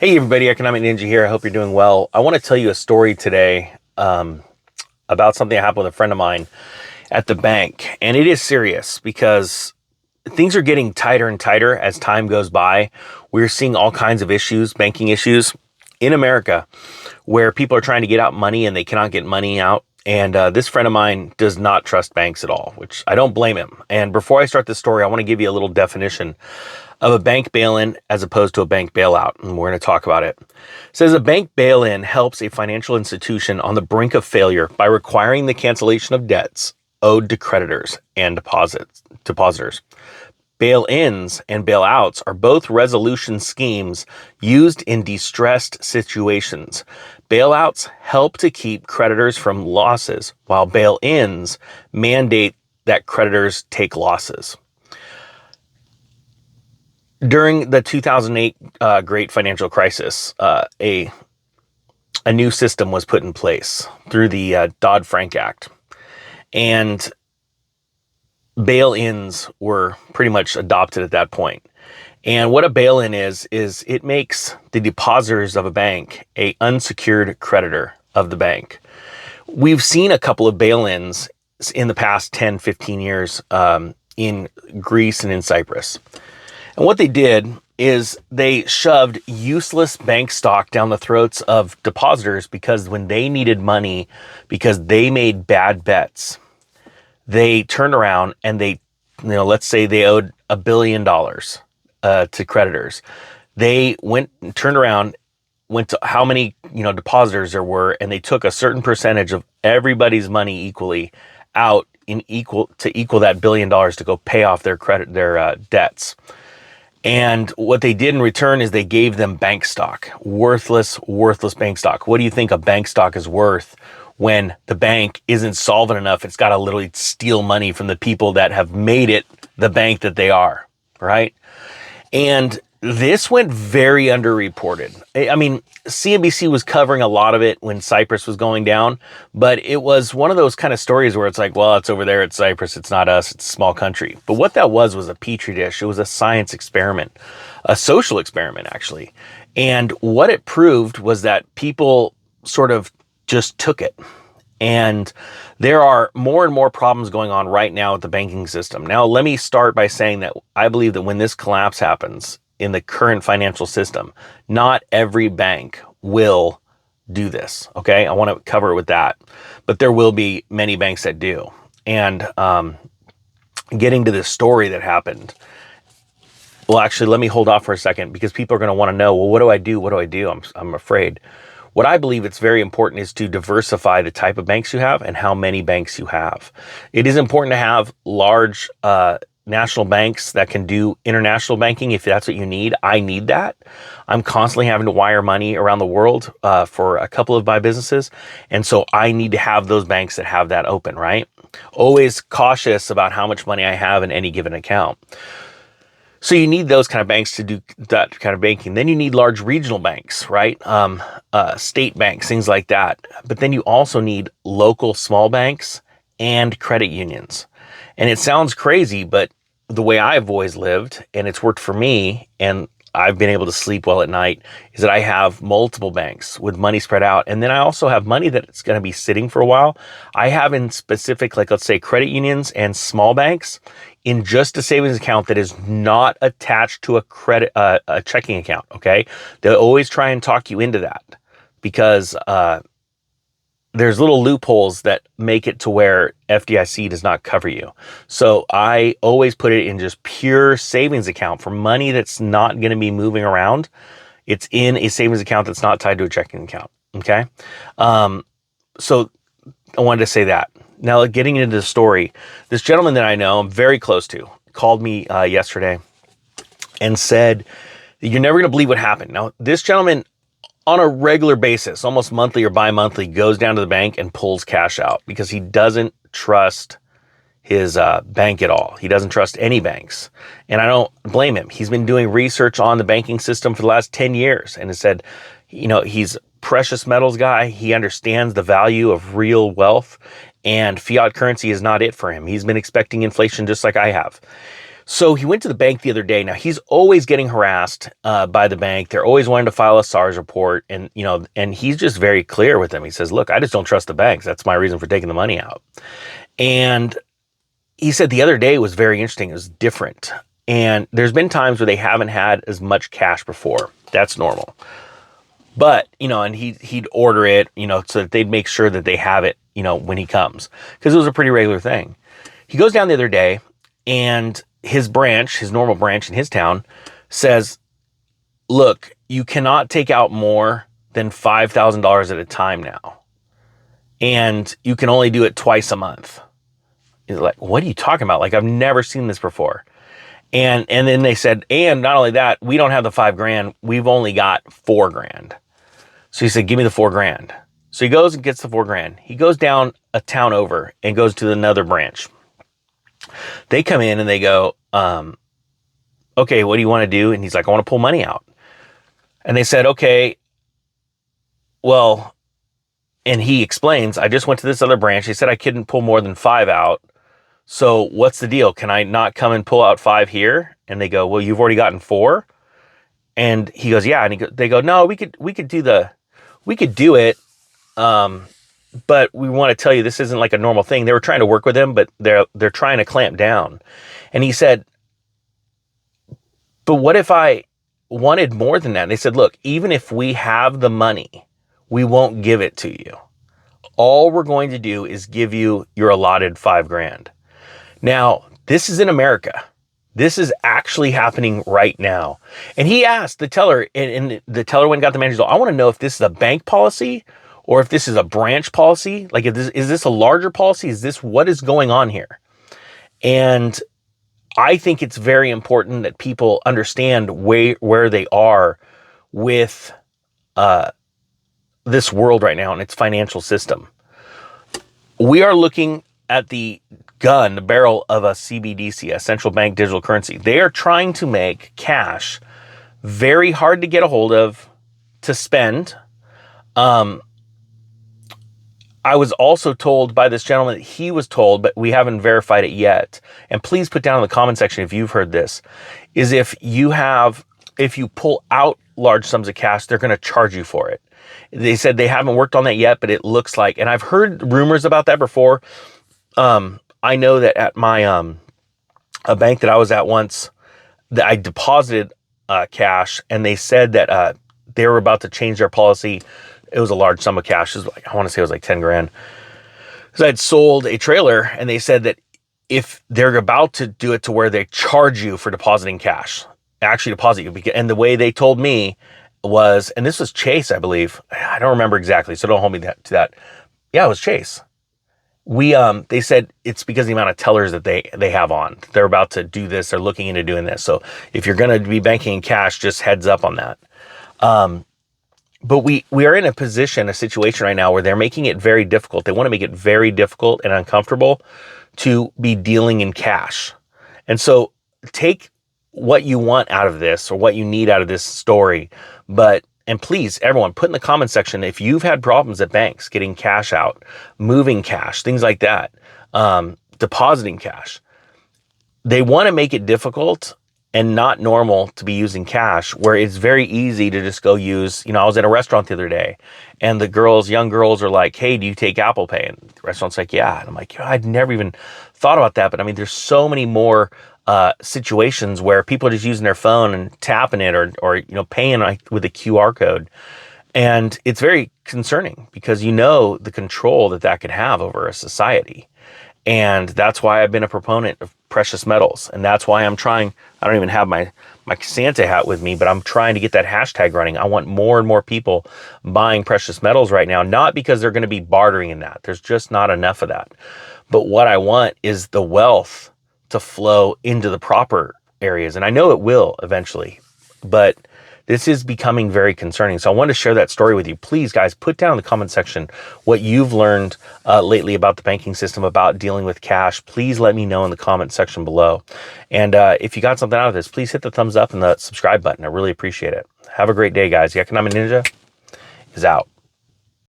Hey everybody, Economic Ninja here. I hope you're doing well. I want to tell you a story today about something that happened with a friend of mine at the bank. And it is serious because things are getting tighter and tighter as time goes by. We're seeing all kinds of issues, banking issues in America, where people are trying to get out money and they cannot get money out. And this friend of mine does not trust banks at all, which I don't blame him. And before I start this story, I want to give you a little definition of a bank bail-in as opposed to a bank bailout, and we're going to talk about it. It says a bank bail-in helps a financial institution on the brink of failure by requiring the cancellation of debts owed to creditors and depositors. Bail-ins and bailouts are both resolution schemes used in distressed situations. Bailouts help to keep creditors from losses, while bail-ins mandate that creditors take losses. During the 2008 great financial crisis, a new system was put in place through the Dodd-Frank Act. And bail-ins were pretty much adopted at that point. And what a bail-in is it makes the depositors of a bank an unsecured creditor of the bank. We've seen a couple of bail-ins in the past 10, 15 years in Greece and in Cyprus. And what they did is they shoved useless bank stock down the throats of depositors because when they needed money, because they made bad bets, they turned around and they, let's say they owed $1 billion to creditors. They turned around, went to how many, depositors there were, and they took a certain percentage of everybody's money equally out to equal that $1 billion to go pay off their debts. And what they did in return is they gave them bank stock, worthless bank stock. What do you think a bank stock is worth when the bank isn't solvent enough? It's got to literally steal money from the people that have made it the bank that they are, right? And this went very underreported. I mean, CNBC was covering a lot of it when Cyprus was going down, but it was one of those kind of stories where it's like, well, it's over there, it's Cyprus, it's not us, it's a small country. But what that was a petri dish. It was a science experiment, a social experiment, actually. And what it proved was that people sort of just took it. And there are more and more problems going on right now with the banking system. Now, let me start by saying that I believe that when this collapse happens in the current financial system, not every bank will do this, okay? I want to cover it with that. But there will be many banks that do. And getting to this story that happened, well, actually, let me hold off for a second because people are going to want to know, well, what do I do? What do I do? I'm afraid. What I believe it's very important is to diversify the type of banks you have and how many banks you have. It is important to have large national banks that can do international banking if that's what you need. I need that. I'm constantly having to wire money around the world for a couple of my businesses. And so I need to have those banks that have that open, right? Always cautious about how much money I have in any given account. So you need those kind of banks to do that kind of banking. Then you need large regional banks, right? State banks, things like that. But then you also need local small banks and credit unions. And it sounds crazy, but the way I've always lived, and it's worked for me, and I've been able to sleep well at night, is that I have multiple banks with money spread out. And then I also have money that's going to be sitting for a while. I have in specific, like let's say credit unions and small banks in just a savings account that is not attached to a checking account, okay? They'll always try and talk you into that because there's little loopholes that make it to where FDIC does not cover you. So I always put it in just pure savings account for money that's not going to be moving around. It's in a savings account that's not tied to a checking account. Okay. So I wanted to say that. Now getting into the story, this gentleman that I know, I'm very close to, called me yesterday and said, you're never going to believe what happened. Now this gentleman, on a regular basis, almost monthly or bi-monthly, goes down to the bank and pulls cash out because he doesn't trust his bank at all. He doesn't trust any banks. And I don't blame him. He's been doing research on the banking system for the last 10 years and has said, he's a precious metals guy. He understands the value of real wealth, and fiat currency is not it for him. He's been expecting inflation just like I have. So he went to the bank the other day. Now he's always getting harassed by the bank. They're always wanting to file a SARS report, and and he's just very clear with them. He says, "Look, I just don't trust the banks. That's my reason for taking the money out." And he said the other day was very interesting. It was different, and there's been times where they haven't had as much cash before. That's normal, but and he'd order it, so that they'd make sure that they have it, when he comes, because it was a pretty regular thing. He goes down the other day, and his normal branch in his town says, "Look, you cannot take out more than $5,000 at a time now. And you can only do it twice a month." He's like, "What are you talking about? Like, I've never seen this before." And then they said, "And not only that, we don't have the $5,000. We've only got $4,000. So he said, "Give me the $4,000. So he goes and gets the $4,000. He goes down a town over and goes to another branch. They come in and they go, "Okay, what do you want to do?" And he's like, "I want to pull money out." And they said, "Okay, well," and he explains, "I just went to this other branch. They said I couldn't pull more than 5 out. So what's the deal? Can I not come and pull out 5 here?" And they go, "Well, you've already gotten 4." And he goes, "Yeah." And they go, "No, we could do it. But we want to tell you, this isn't like a normal thing." They were trying to work with him, but they're trying to clamp down. And he said, "But what if I wanted more than that?" And they said, "Look, even if we have the money, we won't give it to you. All we're going to do is give you your allotted $5,000. Now, this is in America. This is actually happening right now. And he asked the teller, and the teller went and got the manager. "I want to know if this is a bank policy or if this is a branch policy. Like, is this a larger policy? What is going on here?" And I think it's very important that people understand where they are with this world right now and its financial system. We are looking at the barrel of a CBDC, a central bank digital currency. They are trying to make cash very hard to get a hold of, to spend. I was also told by this gentleman that he was told, but we haven't verified it yet. And please put down in the comment section if you've heard this, is if you pull out large sums of cash, they're going to charge you for it. They said they haven't worked on that yet, but it looks like, and I've heard rumors about that before. I know that at my, a bank that I was at once, that I deposited cash, and they said that they were about to change their policy. It was a large sum of cash. It was like, I want to say it was like $10,000. Because I had sold a trailer, and they said that if they're about to do it to where they charge you for depositing cash, actually deposit you. And the way they told me was, and this was Chase, I believe. I don't remember exactly, so don't hold me to that. Yeah, it was Chase. They said it's because of the amount of tellers that they have on. They're about to do this. They're looking into doing this. So if you're going to be banking in cash, just heads up on that. But we are in a situation right now where they're making it very difficult. They want to make it very difficult and uncomfortable to be dealing in cash. And so take what you want out of this or what you need out of this story. And please, everyone, put in the comment section if you've had problems at banks getting cash out, moving cash, things like that, depositing cash. They want to make it difficult and not normal to be using cash, where it's very easy to just go use, I was at a restaurant the other day, and young girls are like, "Hey, do you take Apple Pay?" And the restaurant's like, "Yeah." And I'm like, I'd never even thought about that. But I mean, there's so many more situations where people are just using their phone and tapping it or paying with a QR code. And it's very concerning because the control that could have over a society. And that's why I've been a proponent of precious metals. And that's why I'm trying, I don't even have my Santa hat with me, but I'm trying to get that hashtag running. I want more and more people buying precious metals right now, not because they're going to be bartering in that. There's just not enough of that. But what I want is the wealth to flow into the proper areas. And I know it will eventually, but this is becoming very concerning. So I wanted to share that story with you. Please, guys, put down in the comment section what you've learned lately about the banking system, about dealing with cash. Please let me know in the comment section below. And if you got something out of this, please hit the thumbs up and the subscribe button. I really appreciate it. Have a great day, guys. The Economic Ninja is out.